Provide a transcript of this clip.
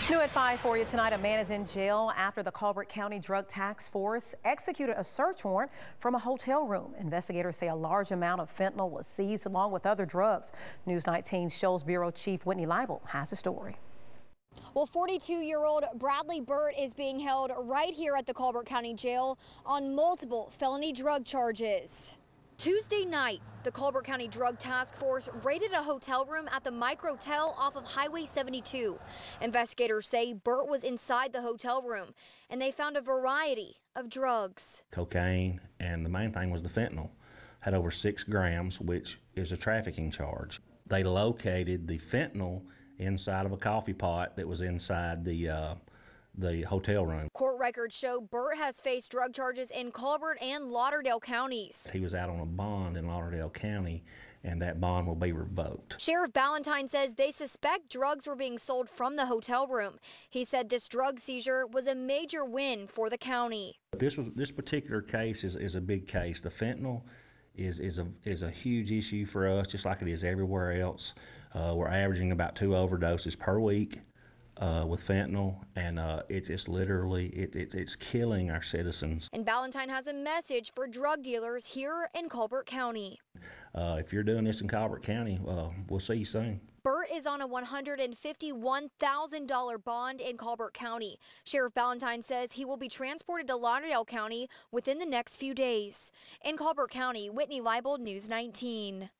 New at 5 for you tonight, a man is in jail after the Colbert County Drug Task Force executed a search warrant from a hotel room. Investigators say a large amount of fentanyl was seized along with other drugs. News 19 Shoals Bureau Chief Whitney Leibel has the story. Well, 42-year-old Bradley Burt is being held right here at the Colbert County Jail on multiple felony drug charges. Tuesday night, the Colbert County Drug Task Force raided a hotel room at the Microtel off of Highway 72. Investigators say Burt was inside the hotel room, and they found a variety of drugs. Cocaine, and the main thing was the fentanyl. Had over 6 grams, which is a trafficking charge. They located the fentanyl inside of a coffee pot that was inside the hotel room. Court records show Burt has faced drug charges in Colbert and Lauderdale counties. He was out on a bond in Lauderdale County, and that bond will be revoked. Sheriff Ballantyne says they suspect drugs were being sold from the hotel room. He said this drug seizure was a major win for the county. This particular case is a big case. The fentanyl is a huge issue for us, just like it is everywhere else. We're averaging about 2 overdoses per week with fentanyl, and it's literally it's killing our citizens. And Ballantyne has a message for drug dealers here in Colbert County. If you're doing this in Colbert County, we'll see you soon. Burt is on a $151,000 bond in Colbert County. Sheriff Ballantyne says he will be transported to Lauderdale County within the next few days. In Colbert County, Whitney Leibel, News 19.